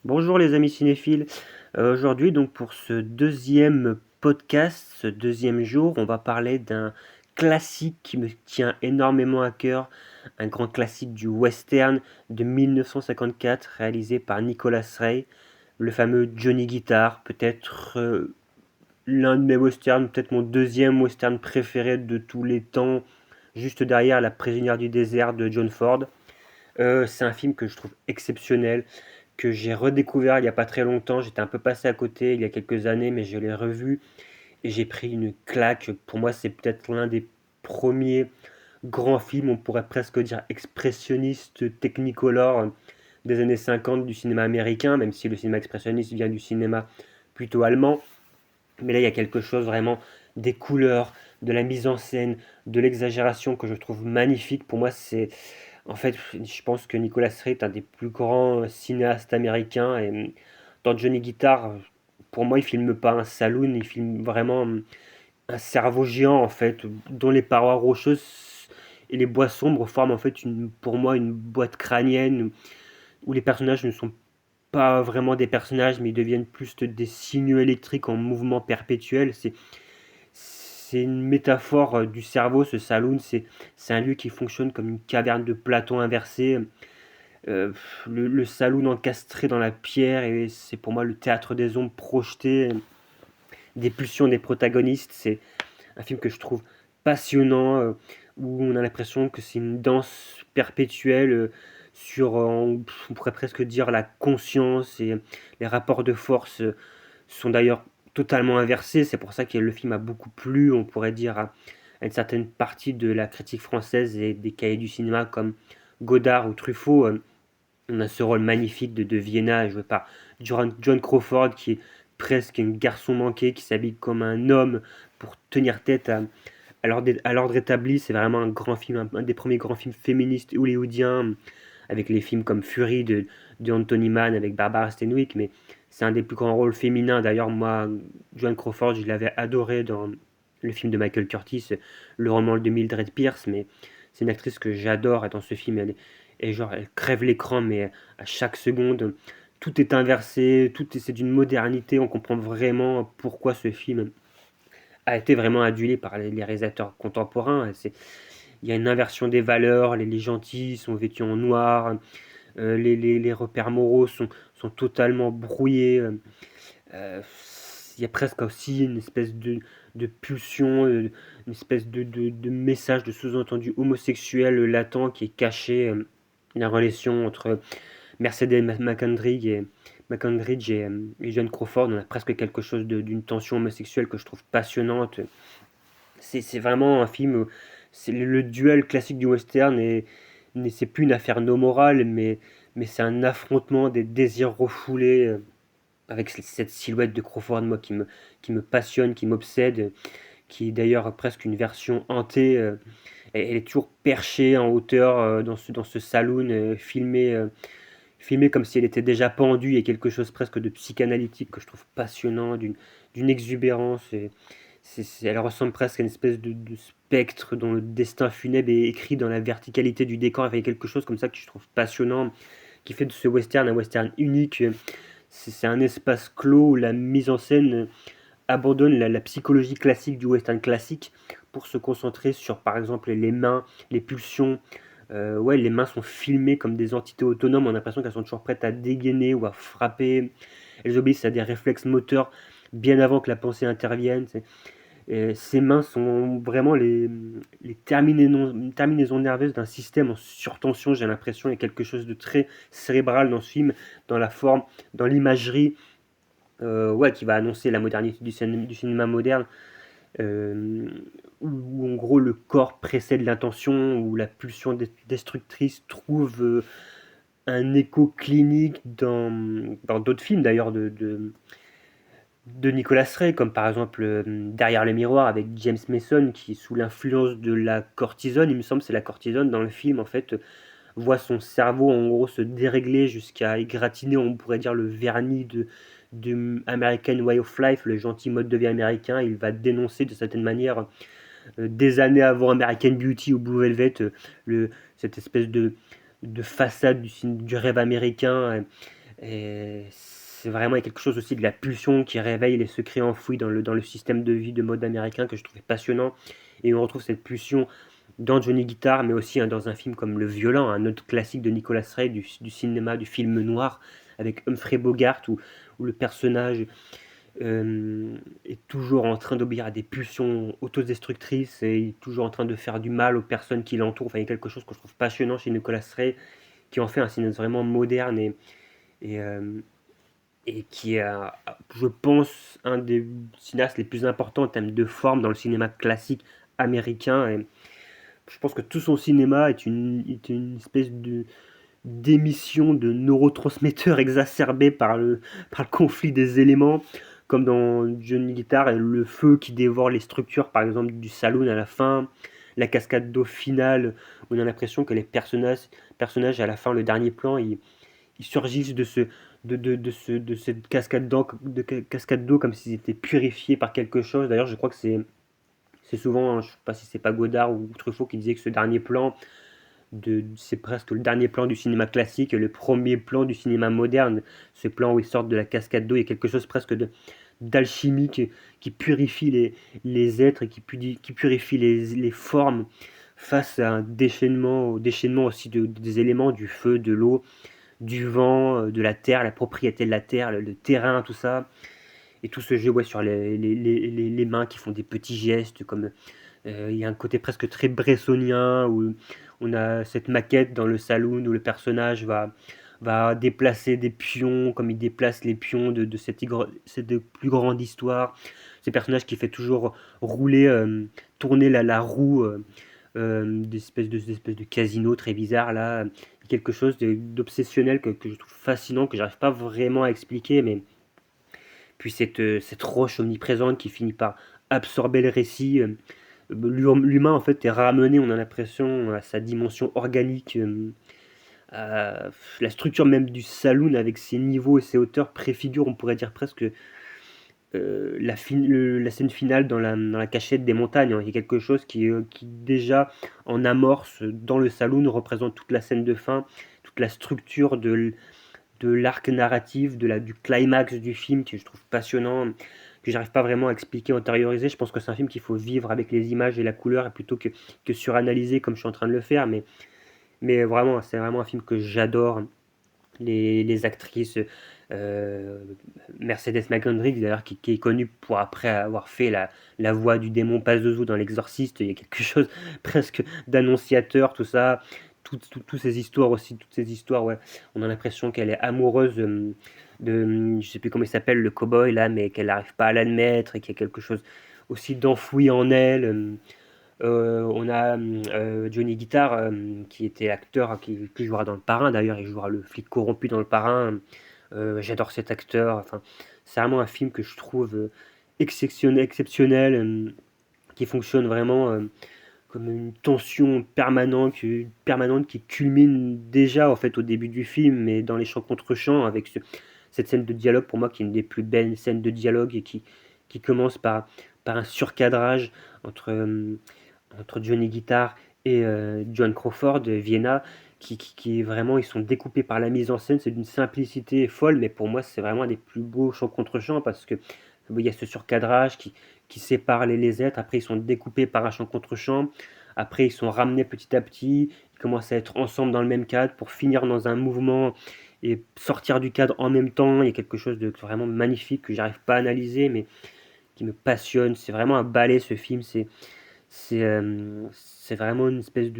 Bonjour les amis cinéphiles. Aujourd'hui donc pour ce deuxième podcast, ce deuxième jour, on va parler d'un classique qui me tient énormément à cœur, un grand classique du western de 1954 réalisé par Nicholas Ray, le fameux Johnny Guitar, peut-être l'un de mes westerns, peut-être mon deuxième western préféré de tous les temps, juste derrière La prisonnière du désert de John Ford. C'est un film que je trouve exceptionnel, que j'ai redécouvert il y a pas très longtemps. J'étais un peu passé à côté il y a quelques années, mais je l'ai revu et j'ai pris une claque. Pour moi, c'est peut-être l'un des premiers grands films, on pourrait presque dire expressionniste, technicolor des années 50 du cinéma américain, même si le cinéma expressionniste vient du cinéma plutôt allemand. Mais là, il y a quelque chose vraiment des couleurs, de la mise en scène, de l'exagération que je trouve magnifique. Pour moi, c'est en fait, je pense que Nicolas Ray est un des plus grands cinéastes américains. Et dans Johnny Guitar, pour moi, il filme pas un saloon, il filme vraiment un cerveau géant en fait, dont les parois rocheuses et les bois sombres forment en fait pour moi une boîte crânienne où les personnages ne sont pas vraiment des personnages, mais ils deviennent plus des signaux électriques en mouvement perpétuel. C'est une métaphore du cerveau, ce saloon. C'est un lieu qui fonctionne comme une caverne de Platon inversée. Euh, le saloon encastré dans la pierre, et c'est pour moi le théâtre des ombres projeté, des pulsions des protagonistes. C'est un film que je trouve passionnant, où on a l'impression que c'est une danse perpétuelle sur, on pourrait presque dire, la conscience, et les rapports de force sont d'ailleurs totalement inversés. C'est pour ça que le film a beaucoup plu, on pourrait dire, à une certaine partie de la critique française et des cahiers du cinéma comme Godard ou Truffaut. On a ce rôle magnifique de Vienna, joué par John Crawford, qui est presque un garçon manqué, qui s'habille comme un homme pour tenir tête à l'ordre établi. C'est vraiment un grand film, un des premiers grands films féministes hollywoodiens, avec les films comme Fury de Anthony Mann avec Barbara Stanwyck, mais c'est un des plus grands rôles féminins. D'ailleurs, moi, Joan Crawford, je l'avais adoré dans le film de Michael Curtis, Le roman de Mildred Pierce, mais c'est une actrice que j'adore, et dans ce film, elle crève l'écran, mais à chaque seconde, tout est inversé, c'est d'une modernité, on comprend vraiment pourquoi ce film a été vraiment adulé par les réalisateurs contemporains. Il y a une inversion des valeurs, les gentils sont vêtus en noir, les repères moraux sont totalement brouillés. Il y a presque aussi une espèce de pulsion, une espèce de message, de sous-entendu homosexuel latent qui est caché. La relation entre Mercedes McCandridge et Joan Crawford, on a presque quelque chose d'une tension homosexuelle que je trouve passionnante. C'est vraiment un film, c'est le duel classique du western, et c'est plus une affaire no morale, mais c'est un affrontement des désirs refoulés, avec cette silhouette de Crawford, moi, qui me passionne, qui m'obsède, qui est d'ailleurs presque une version hantée. Elle est toujours perchée en hauteur dans ce saloon, filmée comme si elle était déjà pendue. Il y a quelque chose presque de psychanalytique que je trouve passionnant, d'une exubérance. Elle ressemble presque à une espèce de spectre dont le destin funèbre est écrit dans la verticalité du décor. Il y a quelque chose comme ça que je trouve passionnant, qui fait de ce western un western unique. C'est un espace clos où la mise en scène abandonne la psychologie classique du western classique pour se concentrer sur, par exemple, les mains, les pulsions. Ouais, les mains sont filmées comme des entités autonomes. On a l'impression qu'elles sont toujours prêtes à dégainer ou à frapper. Elles obéissent à des réflexes moteurs bien avant que la pensée intervienne. Ces mains sont vraiment terminaisons nerveuses d'un système en surtension, j'ai l'impression. Il y a quelque chose de très cérébral dans ce film, dans la forme, dans l'imagerie, ouais, qui va annoncer la modernité du cinéma moderne, euh, où en gros le corps précède l'intention, où la pulsion destructrice trouve un écho clinique dans d'autres films d'ailleurs de Nicolas Ray, comme par exemple Derrière le miroir avec James Mason, qui sous l'influence de la cortisone, il me semble c'est la cortisone dans le film en fait, voit son cerveau en gros se dérégler jusqu'à égratigner, on pourrait dire, le vernis de American Way of Life, le gentil mode de vie américain. Il va dénoncer de certaine manière, des années avant American Beauty ou Blue Velvet, cette espèce de façade du rêve américain. Et c'est vraiment quelque chose aussi de la pulsion qui réveille les secrets enfouis dans le système de vie de mode américain que je trouvais passionnant. Et on retrouve cette pulsion dans Johnny Guitar, mais aussi dans un film comme Le Violent, un autre classique de Nicolas Ray, du cinéma, du film noir, avec Humphrey Bogart, où le personnage est toujours en train d'obéir à des pulsions autodestructrices et il est toujours en train de faire du mal aux personnes qui l'entourent. Enfin, il y a quelque chose que je trouve passionnant chez Nicolas Ray, qui en fait un cinéma vraiment moderne et, euh, et qui est, je pense, un des cinéastes les plus importants en termes de forme dans le cinéma classique américain. Et je pense que tout son cinéma est une espèce d'émission de neurotransmetteurs exacerbés par le conflit des éléments, comme dans Johnny Guitar, et le feu qui dévore les structures, par exemple, du saloon à la fin, la cascade d'eau finale, où on a l'impression que les personnages à la fin, le dernier plan, ils surgissent de cette cascade d'eau comme s'ils étaient purifiés par quelque chose. D'ailleurs, je crois que c'est souvent, je ne sais pas si c'est pas Godard ou Truffaut qui disait que ce dernier plan, c'est presque le dernier plan du cinéma classique, le premier plan du cinéma moderne. Ce plan où ils sortent de la cascade d'eau, il y a quelque chose presque d'alchimie qui purifie les êtres et qui purifie les formes face à un déchaînement, au déchaînement aussi des éléments, du feu, de l'eau, du vent, de la terre, la propriété de la terre, le terrain, tout ça. Et tout ce jeu, ouais, sur les mains qui font des petits gestes, comme il y a un côté presque très bressonien, où on a cette maquette dans le saloon où le personnage va déplacer des pions, comme il déplace les pions de cette plus grande histoire. Ce personnage qui fait toujours rouler, tourner la roue d'espèce de casino très bizarre là. Quelque chose d'obsessionnel que je trouve fascinant, que j'arrive pas vraiment à expliquer, mais puis cette roche omniprésente qui finit par absorber le récit. L'humain en fait est ramené, on a l'impression, à sa dimension organique, à la structure même du saloon avec ses niveaux et ses hauteurs préfigure, on pourrait dire presque, la scène finale dans la cachette des montagnes. Il y a quelque chose qui déjà en amorce dans le saloon représente toute la scène de fin, toute la structure de l'arc narratif, du climax du film que je trouve passionnant, que j'arrive pas vraiment à expliquer, antérioriser. Je pense que c'est un film qu'il faut vivre avec les images et la couleur et plutôt que suranalyser comme je suis en train de le faire. Mais vraiment, c'est vraiment un film que j'adore. Les actrices, euh, Mercedes McGondry, d'ailleurs, qui est connue pour après avoir fait la voix du démon Pazuzu dans L'Exorciste. Il y a quelque chose presque d'annonciateur, tout ça. Toutes ces histoires aussi, toutes ces histoires, ouais. On a l'impression qu'elle est amoureuse je sais plus comment il s'appelle, le cowboy là, mais qu'elle n'arrive pas à l'admettre et qu'il y a quelque chose aussi d'enfoui en elle. On a Johnny Guitar, qui était l'acteur qui jouera dans Le Parrain, d'ailleurs, il jouera le flic corrompu dans Le Parrain. J'adore cet acteur. Enfin, c'est vraiment un film que je trouve exceptionnel, qui fonctionne vraiment comme une tension permanente qui culmine déjà en fait au début du film, mais dans les chants contre chants, avec cette scène de dialogue pour moi qui est une des plus belles scènes de dialogue et qui commence par un surcadrage entre, entre Johnny Guitar et Joan Crawford de Vienna, qui est vraiment, ils sont découpés par la mise en scène, c'est d'une simplicité folle, mais pour moi c'est vraiment un des plus beaux chants contre chants parce que il y a ce surcadrage qui sépare les êtres, après ils sont découpés par un chant contre chant, après ils sont ramenés petit à petit, ils commencent à être ensemble dans le même cadre pour finir dans un mouvement et sortir du cadre en même temps. Il y a quelque chose de vraiment magnifique que j'arrive pas à analyser, mais qui me passionne. C'est vraiment un ballet ce film. C'est vraiment une espèce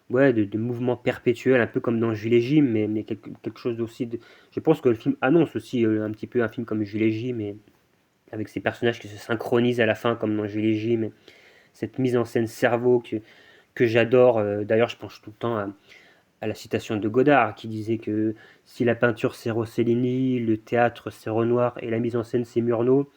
ouais, de mouvement perpétuel, un peu comme dans Jules et Jim, mais quelque chose aussi de. Je pense que le film annonce aussi un petit peu un film comme Jules et Jim, mais avec ces personnages qui se synchronisent à la fin, comme dans Jules et Jim. Et cette mise en scène cerveau que j'adore. D'ailleurs, je pense tout le temps à la citation de Godard qui disait que si la peinture c'est Rossellini, le théâtre c'est Renoir et la mise en scène c'est Murnau,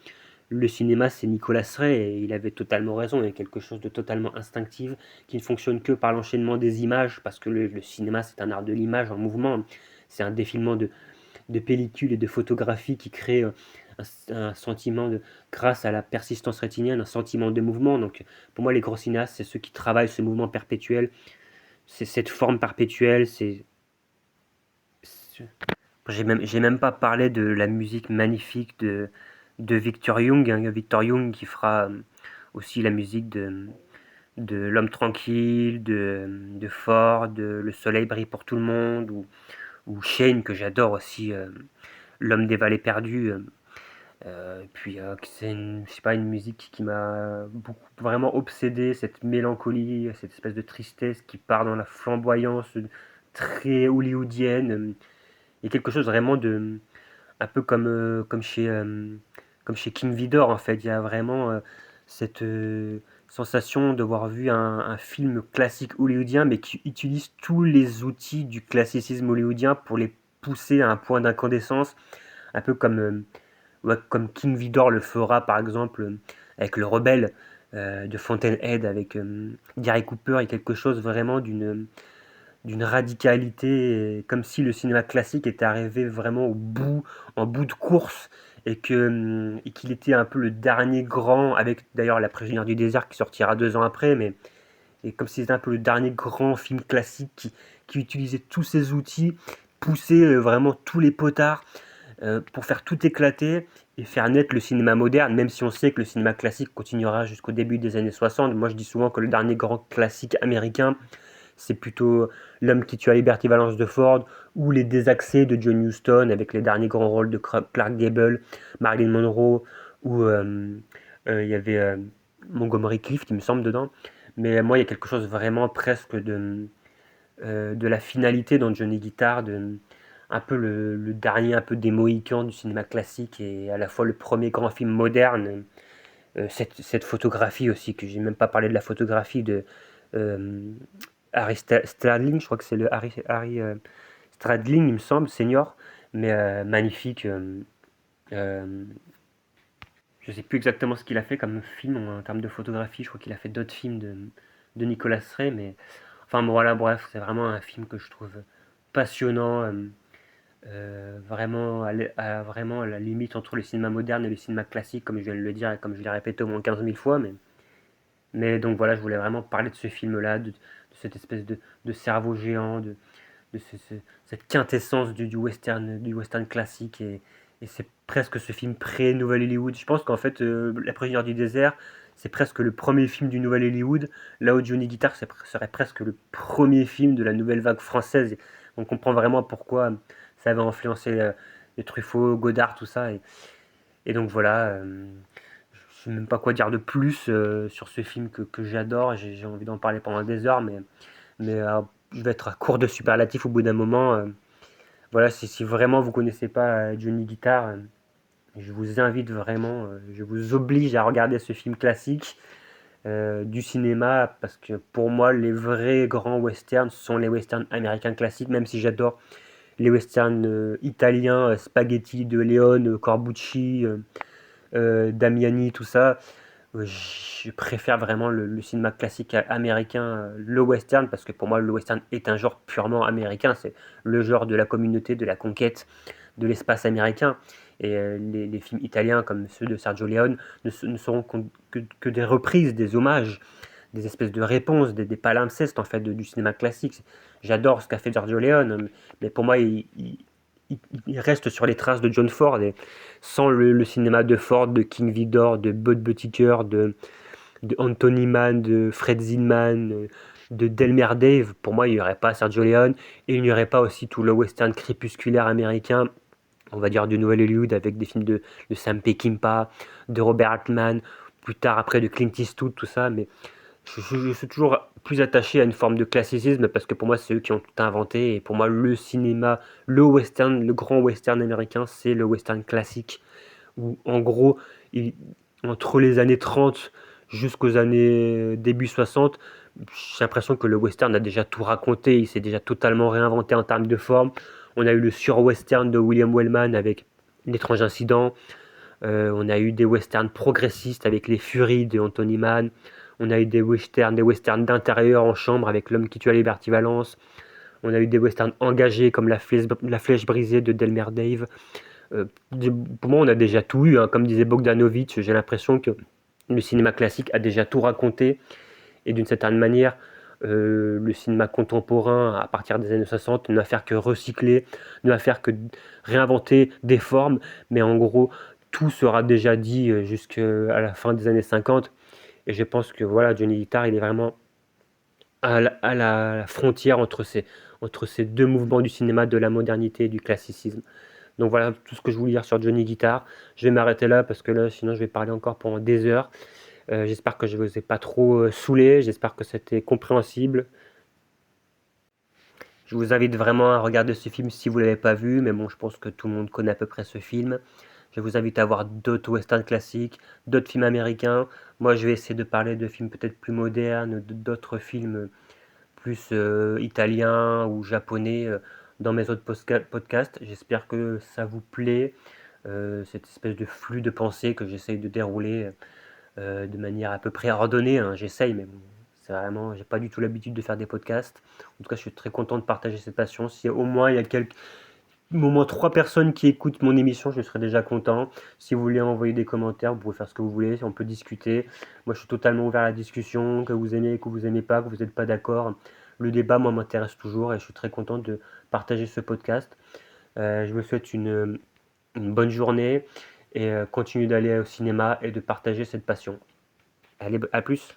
le cinéma c'est Nicolas Ray, et il avait totalement raison. Il y a quelque chose de totalement instinctif qui ne fonctionne que par l'enchaînement des images parce que le cinéma c'est un art de l'image en mouvement. C'est un défilement de pellicules et de photographies qui crée un sentiment grâce à la persistance rétinienne, un sentiment de mouvement. Donc pour moi les gros cinéastes c'est ceux qui travaillent ce mouvement perpétuel, c'est cette forme perpétuelle, c'est J'ai même pas parlé de la musique magnifique de Victor Young, hein. Victor Young qui fera aussi la musique de L'Homme Tranquille, de Ford, de Le Soleil brille pour tout le monde, ou Shane que j'adore aussi, L'Homme des Vallées Perdues. Puis c'est je sais pas, une musique qui m'a beaucoup, vraiment obsédé, cette mélancolie, cette espèce de tristesse qui part dans la flamboyance très hollywoodienne. Il y a quelque chose vraiment de un peu comme chez King Vidor en fait. Il y a vraiment cette sensation d'avoir vu un film classique hollywoodien, mais qui utilise tous les outils du classicisme hollywoodien pour les pousser à un point d'incandescence, un peu ouais, comme King Vidor le fera par exemple avec Le Rebelle de Fountainhead avec Gary Cooper. Il y a quelque chose vraiment d'une radicalité, comme si le cinéma classique était arrivé vraiment en bout de course, et qu'il était un peu le dernier grand, avec d'ailleurs La Prisonnière du désert qui sortira 2 ans après, mais et comme si c'était un peu le dernier grand film classique qui utilisait tous ses outils, poussait vraiment tous les potards pour faire tout éclater et faire naître le cinéma moderne, même si on sait que le cinéma classique continuera jusqu'au début des années 60. Moi je dis souvent que le dernier grand classique américain, c'est plutôt L'Homme qui tua Liberty Valance de Ford ou Les Désaxés de John Huston avec les derniers grands rôles de Clark Gable, Marilyn Monroe ou il y avait Montgomery Clift, il me semble, dedans. Mais moi, il y a quelque chose vraiment presque de la finalité dans Johnny Guitar, un peu le dernier un peu des Mohicans du cinéma classique et à la fois le premier grand film moderne. Cette photographie aussi, que j'ai même pas parlé de la photographie de euh, Stradling, je crois que c'est le Harry Stradling, il me semble, senior, mais magnifique. Euh, je sais plus exactement ce qu'il a fait comme film en termes de photographie. Je crois qu'il a fait d'autres films de Nicolas Ray, mais enfin bon, voilà, bref, c'est vraiment un film que je trouve passionnant, vraiment vraiment à la limite entre le cinéma moderne et le cinéma classique, comme je viens de le dire et comme je l'ai répété au moins 15 000 fois, mais donc voilà, je voulais vraiment parler de ce film-là, de cette espèce de cerveau géant, cette quintessence du western classique. Et c'est presque ce film pré-Nouvelle Hollywood. Je pense qu'en fait, La Prisonnière du désert, c'est presque le premier film du Nouvel Hollywood, là où Johnny Guitar serait presque le premier film de la nouvelle vague française. On comprend vraiment pourquoi ça avait influencé les Truffaut, Godard, tout ça. Et donc voilà, je sais même pas quoi dire de plus sur ce film que j'adore. J'ai envie d'en parler pendant des heures, mais je vais être à court de superlatifs au bout d'un moment. Voilà, si vraiment vous connaissez pas Johnny Guitar, je vous invite vraiment, je vous oblige à regarder ce film classique du cinéma, parce que pour moi, les vrais grands westerns sont les westerns américains classiques, même si j'adore les westerns italiens, Spaghetti de Leone, Corbucci, Damiani, tout ça. Je préfère vraiment le cinéma classique américain, le western, parce que pour moi, le western est un genre purement américain. C'est le genre de la communauté, de la conquête de l'espace américain. Et les films italiens, comme ceux de Sergio Leone, ne seront que des reprises, des hommages, des espèces de réponses, des palimpsestes en fait du cinéma classique. J'adore ce qu'a fait Sergio Leone, mais pour moi, il reste sur les traces de John Ford. Et sans le cinéma de Ford, de King Vidor, de Bud Buttigieg, de Anthony Mann, de Fred Zinman, de Delmer Dave, pour moi, il n'y aurait pas Sergio Leone, et il n'y aurait pas aussi tout le western crépusculaire américain, on va dire du Nouvel Hollywood, avec des films de Sam Peckinpah, de Robert Altman, plus tard après de Clint Eastwood, tout ça. Mais je suis toujours plus attaché à une forme de classicisme, parce que pour moi, c'est eux qui ont tout inventé. Et pour moi, le cinéma, le western, le grand western américain, c'est le western classique. Où en gros, il- entre les années 30 jusqu'aux années début 60, j'ai l'impression que le western a déjà tout raconté. Il s'est déjà totalement réinventé en termes de forme. On a eu le sur-western de William Wellman avec L'étrange incident. On a eu des westerns progressistes avec Les Furies de Anthony Mann. On a eu des westerns d'intérieur en chambre avec L'homme qui tua Liberty Valance. On a eu des westerns engagés comme La Flèche brisée de Delmer Dave. Euh, pour moi, on a déjà tout eu, hein. Comme disait Bogdanovich, j'ai l'impression que le cinéma classique a déjà tout raconté. Et d'une certaine manière, le cinéma contemporain à partir des années 60 ne va faire que recycler, ne va faire que réinventer des formes, mais en gros, tout sera déjà dit jusqu'à la fin des années 50. Et je pense que voilà, Johnny Guitar, il est vraiment à la frontière entre ces deux mouvements du cinéma, de la modernité et du classicisme. Donc voilà tout ce que je voulais dire sur Johnny Guitar. Je vais m'arrêter là parce que là, sinon, je vais parler encore pendant des heures. J'espère que je ne vous ai pas trop saoulé. J'espère que c'était compréhensible. Je vous invite vraiment à regarder ce film si vous ne l'avez pas vu, mais bon, je pense que tout le monde connaît à peu près ce film. Je vous invite à voir d'autres westerns classiques, d'autres films américains. Moi, je vais essayer de parler de films peut-être plus modernes, d'autres films plus italiens ou japonais dans mes autres podcasts. J'espère que ça vous plaît, cette espèce de flux de pensée que j'essaye de dérouler de manière à peu près ordonnée, hein. J'essaye, mais bon, c'est vraiment, j'ai pas du tout l'habitude de faire des podcasts. En tout cas, je suis très content de partager cette passion. Si au moins il y a au moins 3 personnes qui écoutent mon émission, je serais déjà content. Si vous voulez envoyer des commentaires, vous pouvez faire ce que vous voulez, on peut discuter. Moi, je suis totalement ouvert à la discussion, que vous aimez, que vous aimez pas, que vous n'êtes pas d'accord. Le débat, moi, m'intéresse toujours et je suis très content de partager ce podcast. Je vous souhaite une bonne journée et continue d'aller au cinéma et de partager cette passion. Allez, à plus!